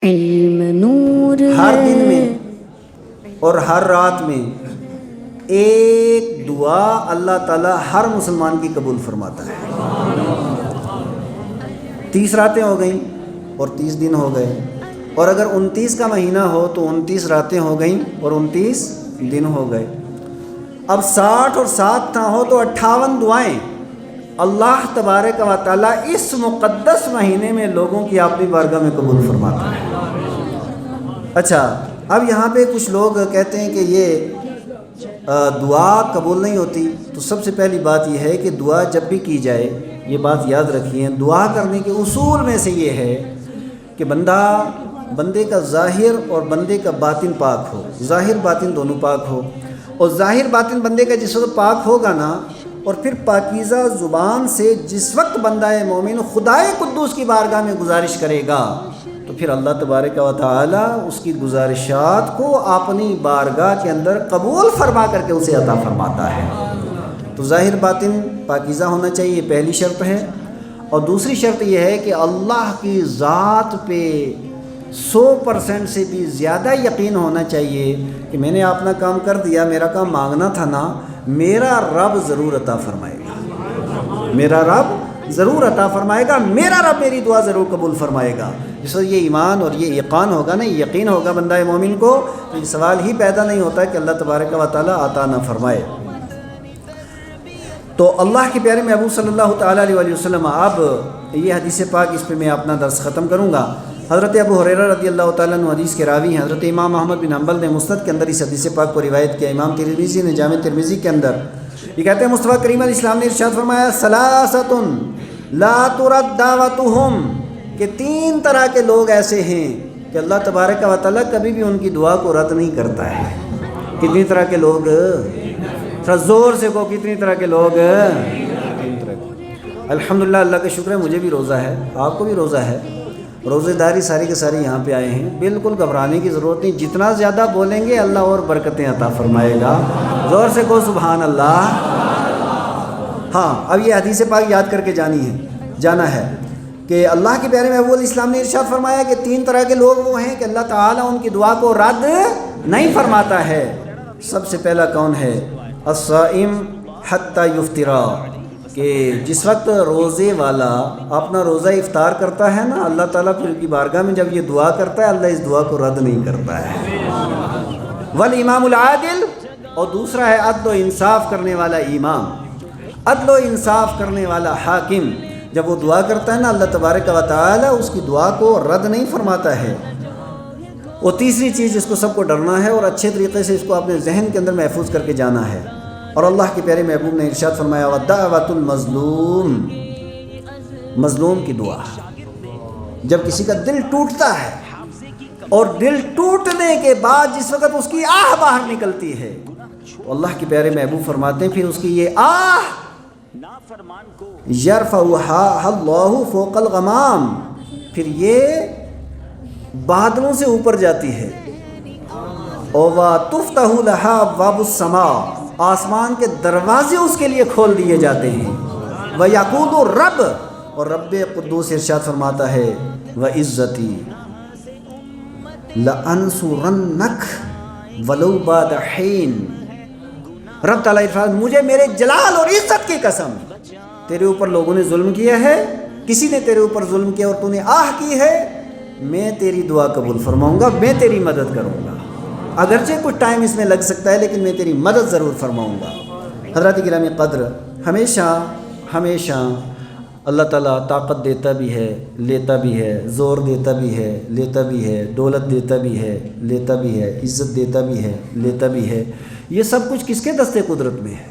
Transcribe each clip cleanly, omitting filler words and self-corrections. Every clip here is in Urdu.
علم نور ہر دن میں اور ہر رات میں ایک دعا اللہ تعالیٰ ہر مسلمان کی قبول فرماتا ہے۔ 30 راتیں ہو گئیں اور 30 دن ہو گئے، اور اگر 29 کا مہینہ ہو تو 29 راتیں ہو گئیں اور 29 دن ہو گئے۔ اب 60 اور 7 نہ ہو تو 58 دعائیں اللہ تبارک و تعالیٰ اس مقدس مہینے میں لوگوں کی اپنی بارگاہ میں قبول فرماتا ہے۔ اچھا، اب یہاں پہ کچھ لوگ کہتے ہیں کہ یہ دعا قبول نہیں ہوتی، تو سب سے پہلی بات یہ ہے کہ دعا جب بھی کی جائے، یہ بات یاد رکھیے، دعا کرنے کے اصول میں سے یہ ہے کہ بندے کا ظاہر اور بندے کا باطن پاک ہو، ظاہر باطن دونوں پاک ہو، اور ظاہر باطن بندے کا جس وقت پاک ہوگا نا، اور پھر پاکیزہ زبان سے جس وقت بندہ مومن خدائے قدوس کی بارگاہ میں گزارش کرے گا، تو پھر اللہ تبارک و تعالی اس کی گزارشات کو اپنی بارگاہ کے اندر قبول فرما کر کے اسے عطا فرماتا ہے۔ تو ظاہر باطن پاکیزہ ہونا چاہیے، یہ پہلی شرط ہے۔ اور دوسری شرط یہ ہے کہ اللہ کی ذات پہ 100% سے بھی زیادہ یقین ہونا چاہیے کہ میں نے اپنا کام کر دیا، میرا کام مانگنا تھا نا، میرا رب ضرور عطا فرمائے گا، میرا رب ضرور عطا فرمائے گا، میرا رب میری دعا ضرور قبول فرمائے گا۔ جس وقت یہ ایمان اور یہ یقین ہوگا نا، یقین ہوگا بندہ مومن کو، تو یہ سوال ہی پیدا نہیں ہوتا کہ اللہ تبارک و تعالیٰ عطا نہ فرمائے۔ تو اللہ کے پیارے محبوب صلی اللہ تعالیٰ علیہ وسلم، اب یہ حدیث پاک، اس پہ میں اپنا درس ختم کروں گا۔ حضرت ابو ہریرہ رضی اللہ تعالیٰ عنہ حدیث کے راوی ہیں، حضرت امام احمد بن حنبل نے مسند کے اندر اس حدیث پاک کو روایت کیا، امام ترمذی نے جامع ترمذی کے اندر یہ کہتے ہیں، مصطفیٰ کریم علیہ السلام نے ارشاد فرمایا، ثلاثۃ لا ترد دعوتہم، کہ 3 طرح کے لوگ ایسے ہیں کہ اللہ تبارک و تعالیٰ کبھی بھی ان کی دعا کو رد نہیں کرتا ہے۔ کتنی طرح کے لوگ؟ تھوڑا زور سے کو، کتنی طرح کے لوگ؟ 3 طرح کے۔ الحمدللہ، اللہ کا شکر ہے، مجھے بھی روزہ ہے، آپ کو بھی روزہ ہے، روزے داری ساری کے سارے یہاں پہ آئے ہیں، بالکل گھبرانے کی ضرورت نہیں، جتنا زیادہ بولیں گے اللہ اور برکتیں عطا فرمائے گا۔ زور سے کو سبحان اللہ۔ ہاں، اب یہ حدیث پاک یاد کر کے جانا ہے کہ اللہ کے پیارے محبوب علیہ السلام نے ارشاد فرمایا کہ 3 طرح کے لوگ وہ ہیں کہ اللہ تعالیٰ ان کی دعا کو رد نہیں فرماتا ہے۔ سب سے پہلا کون ہے؟ الصائم حتی یفطرا، کہ جس وقت روزے والا اپنا روزہ افطار کرتا ہے نا، اللہ تعالیٰ پھر کی بارگاہ میں جب یہ دعا کرتا ہے، اللہ اس دعا کو رد نہیں کرتا ہے۔ والامام العادل، اور دوسرا ہے عدل و انصاف کرنے والا امام، عدل و انصاف کرنے والا حاکم، جب وہ دعا کرتا ہے نا، اللہ تبارک و تعالیٰ اس کی دعا کو رد نہیں فرماتا ہے۔ اور تیسری چیز، جس کو سب کو ڈرنا ہے اور اچھے طریقے سے اس کو اپنے ذہن کے اندر محفوظ کر کے جانا ہے، اور اللہ کے پیارے محبوب نے ارشاد فرمایا، وَدَعْوَةُ الْمَظْلُومِ، مظلوم کی دعا، جب کسی کا دل ٹوٹتا ہے اور دل ٹوٹنے کے بعد جس وقت اس کی آہ باہر نکلتی ہے، اللہ کے پیارے محبوب فرماتے ہیں پھر اس کی یہ آہ یرفعها اللہ فوق الغمام، پھر یہ بادلوں سے اوپر جاتی ہے، وَتُفْتَحُ لَهَا أَبْوَابُ السَّمَاءِ، آسمان کے دروازے اس کے لیے کھول دیے جاتے ہیں۔ وَيَقُولُ رب، اور رب قدوس ارشاد فرماتا ہے، وَعِزَّتِي لَأَنْصُرَنَّكَ وَلَوْ بَعْدَ حِينٍ، رب تعالیٰ ارشاد، مجھے میرے جلال اور عزت کی قسم، تیرے اوپر لوگوں نے ظلم کیا ہے، کسی نے تیرے اوپر ظلم کیا اور تو نے آہ کی ہے، میں تیری دعا قبول فرماؤں گا، میں تیری مدد کروں گا، اگرچہ کچھ ٹائم اس میں لگ سکتا ہے لیکن میں تیری مدد ضرور فرماؤں گا۔ حضرات گرامی قدر، ہمیشہ اللہ تعالیٰ طاقت دیتا بھی ہے، لیتا بھی ہے، زور دیتا بھی ہے، لیتا بھی ہے، دولت دیتا بھی ہے، لیتا بھی ہے، عزت دیتا بھی ہے، لیتا بھی ہے۔ یہ سب کچھ کس کے دستے قدرت میں ہے؟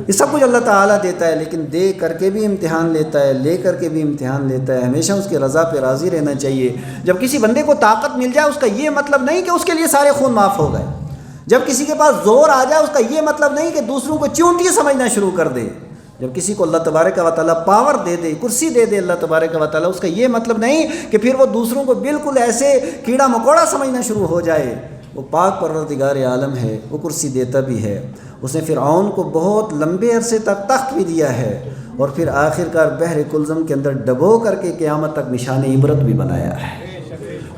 یہ سب کچھ اللہ تعالیٰ دیتا ہے، لیکن دے کر کے بھی امتحان لیتا ہے، لے کر کے بھی امتحان لیتا ہے۔ ہمیشہ اس کی رضا پہ راضی رہنا چاہیے۔ جب کسی بندے کو طاقت مل جائے، اس کا یہ مطلب نہیں کہ اس کے لیے سارے خون معاف ہو گئے۔ جب کسی کے پاس زور آ جائے، اس کا یہ مطلب نہیں کہ دوسروں کو چونٹی سمجھنا شروع کر دے۔ جب کسی کو اللہ تبارک و تعالیٰ پاور دے دے، کرسی دے دے اللہ تبارک و تعالیٰ، اس کا یہ مطلب نہیں کہ پھر وہ دوسروں کو بالکل ایسے کیڑا مکوڑا سمجھنا شروع ہو جائے۔ وہ پاک پروردگار عالم ہے، وہ کرسی دیتا بھی ہے۔ اس نے فرعون کو بہت لمبے عرصے تک تخت بھی دیا ہے، اور پھر آخر کار بحر کلزم کے اندر ڈبو کر کے قیامت تک نشان عبرت بھی بنایا ہے۔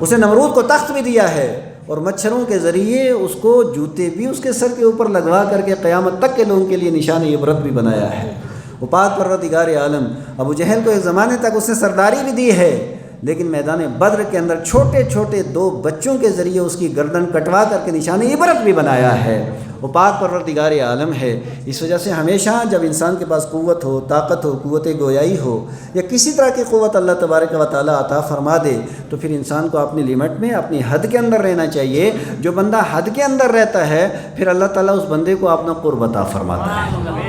اسے نمرود کو تخت بھی دیا ہے اور مچھروں کے ذریعے اس کو جوتے بھی اس کے سر کے اوپر لگوا کر کے قیامت تک کے لوگوں کے لیے نشان عبرت بھی بنایا ہے۔ وہ پاک پروردگار عالم ابو جہل کو ایک زمانے تک اس نے سرداری بھی دی ہے، لیکن میدان بدر کے اندر چھوٹے چھوٹے 2 بچوں کے ذریعے اس کی گردن کٹوا کر کے نشان عبرت بھی بنایا ہے۔ وہ پاک پروردگار عالم ہے۔ اس وجہ سے ہمیشہ جب انسان کے پاس قوت ہو، طاقت ہو، قوت گویائی ہو یا کسی طرح کی قوت اللہ تبارک و تعالیٰ عطا فرما دے تو پھر انسان کو اپنی لمٹ میں، اپنی حد کے اندر رہنا چاہیے۔ جو بندہ حد کے اندر رہتا ہے پھر اللہ تعالیٰ اس بندے کو اپنا قرب عطا فرماتا ہے۔